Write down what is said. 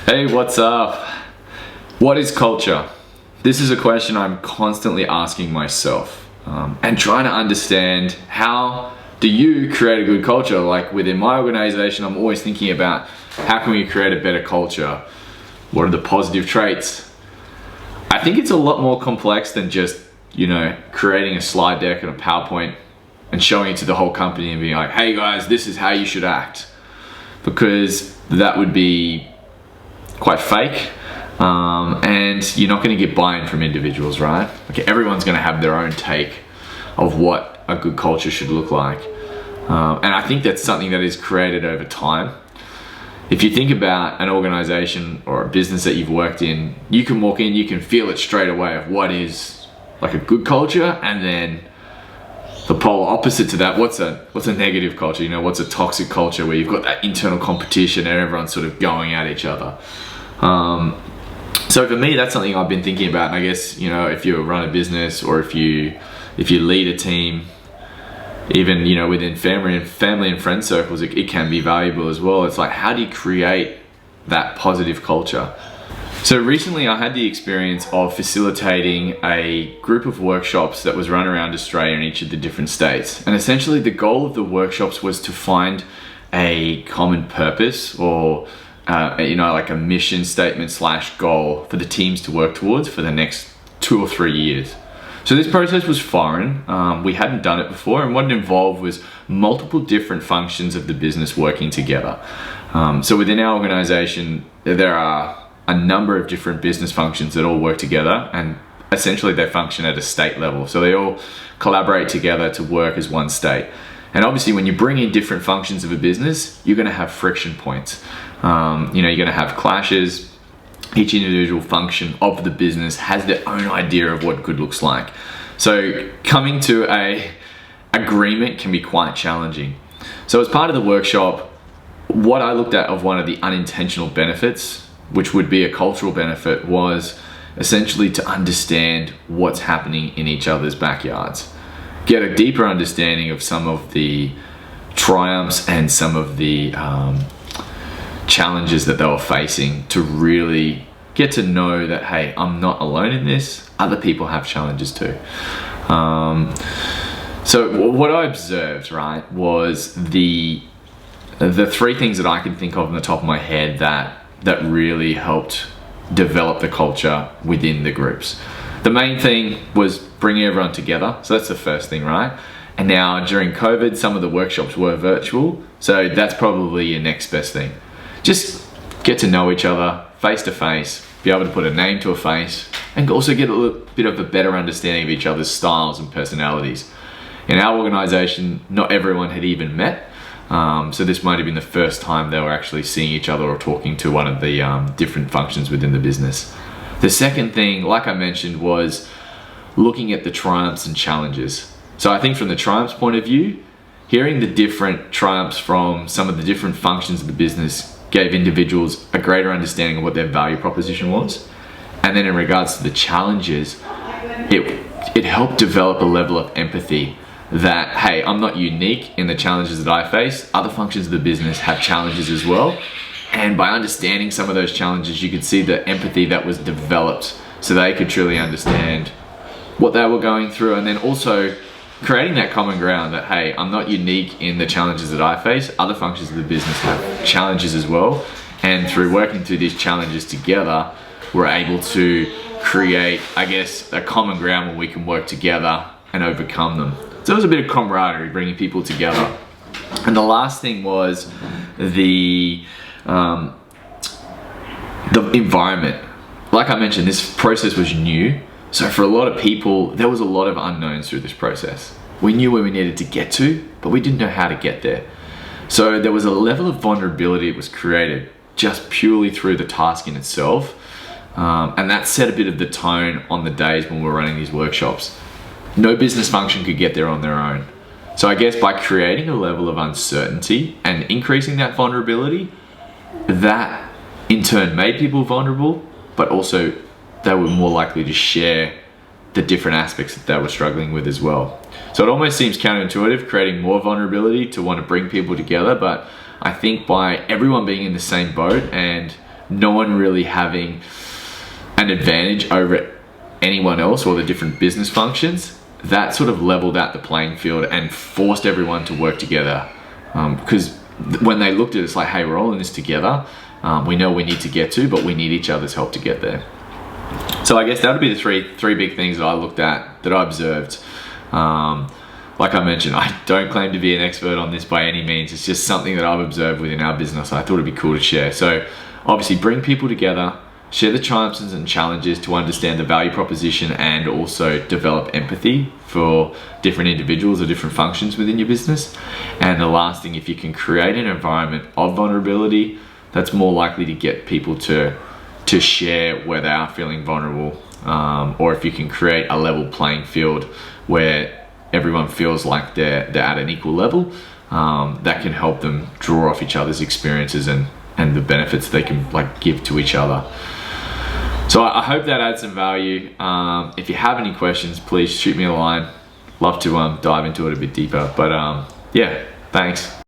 Hey, what's up? What is culture? This is a question I'm constantly asking myself and trying to understand, how do you create a good culture? Like within my organization, I'm always thinking about how can we create a better culture? What are the positive traits? I think it's a lot more complex than just, creating a slide deck and a PowerPoint and showing it to the whole company and being like, hey guys, this is how you should act. Because that would be quite fake, and you're not going to get buy-in from individuals, right? Okay, everyone's going to have their own take of what a good culture should look like, and I think that's something that is created over time. If you think about an organization or a business that you've worked in, you can walk in, you can feel it straight away of what is like a good culture, and then the polar opposite to that, what's a negative culture? What's a toxic culture where you've got that internal competition and everyone's sort of going at each other. So for me, that's something I've been thinking about. And I guess, if you run a business or if you lead a team, even, within family and friend circles, it can be valuable as well. It's like, how do you create that positive culture? So recently I had the experience of facilitating a group of workshops that was run around Australia in each of the different states. And essentially the goal of the workshops was to find a common purpose or, like a mission statement / goal for the teams to work towards for the next 2 or 3 years. So this process was foreign. We hadn't done it before, and what it involved was multiple different functions of the business working together. So within our organization, there are a number of different business functions that all work together, and essentially they function at a state level. So they all collaborate together to work as one state. And obviously when you bring in different functions of a business, you're gonna have friction points. You're gonna have clashes. Each individual function of the business has their own idea of what good looks like. So coming to a agreement can be quite challenging. So as part of the workshop, what I looked at of one of the unintentional benefits, which would be a cultural benefit, was essentially to understand what's happening in each other's backyards. Get a deeper understanding of some of the triumphs and some of the challenges that they were facing, to really get to know that, hey, I'm not alone in this. Other people have challenges too. So what I observed, right, was the 3 things that I can think of on the top of my head that really helped develop the culture within the groups. The main thing was bringing everyone together. So that's the first thing, right? And now during COVID, some of the workshops were virtual. So that's probably your next best thing. Just get to know each other face to face, be able to put a name to a face, and also get a little bit of a better understanding of each other's styles and personalities. In our organization, not everyone had even met. So this might have been the first time they were actually seeing each other or talking to one of the different functions within the business. The second thing, like I mentioned, was looking at the triumphs and challenges. So I think from the triumphs point of view, hearing the different triumphs from some of the different functions of the business gave individuals a greater understanding of what their value proposition was. And then in regards to the challenges, it helped develop a level of empathy that, hey, I'm not unique in the challenges that I face. Other functions of the business have challenges as well. And by understanding some of those challenges, you could see the empathy that was developed so they could truly understand what they were going through. And then also creating that common ground that, hey, I'm not unique in the challenges that I face. Other functions of the business have challenges as well. And through working through these challenges together, we're able to create, I guess, a common ground where we can work together and overcome them. So it was a bit of camaraderie, bringing people together. And the last thing was the environment. Like I mentioned, this process was new. So for a lot of people, there was a lot of unknowns through this process. We knew where we needed to get to, but we didn't know how to get there. So there was a level of vulnerability that was created just purely through the task in itself. And that set a bit of the tone on the days when we were running these workshops. No business function could get there on their own. So I guess by creating a level of uncertainty and increasing that vulnerability, that in turn made people vulnerable, but also they were more likely to share the different aspects that they were struggling with as well. So it almost seems counterintuitive, creating more vulnerability to want to bring people together, but I think by everyone being in the same boat and no one really having an advantage over anyone else or the different business functions, that sort of leveled out the playing field and forced everyone to work together. Because when they looked at it, it's like, hey, we're all in this together. We know we need to get to, but we need each other's help to get there. So I guess that would be the three big things that I looked at, that I observed. Like I mentioned, I don't claim to be an expert on this by any means. It's just something that I've observed within our business. I thought it'd be cool to share. So obviously bring people together, share the triumphs and challenges to understand the value proposition, and also develop empathy for different individuals or different functions within your business. And the last thing, if you can create an environment of vulnerability, that's more likely to get people to share where they are feeling vulnerable. Or if you can create a level playing field where everyone feels like they're at an equal level, that can help them draw off each other's experiences and the benefits they can give to each other. So I hope that adds some value. If you have any questions, please shoot me a line. Love to dive into it a bit deeper. But yeah, thanks.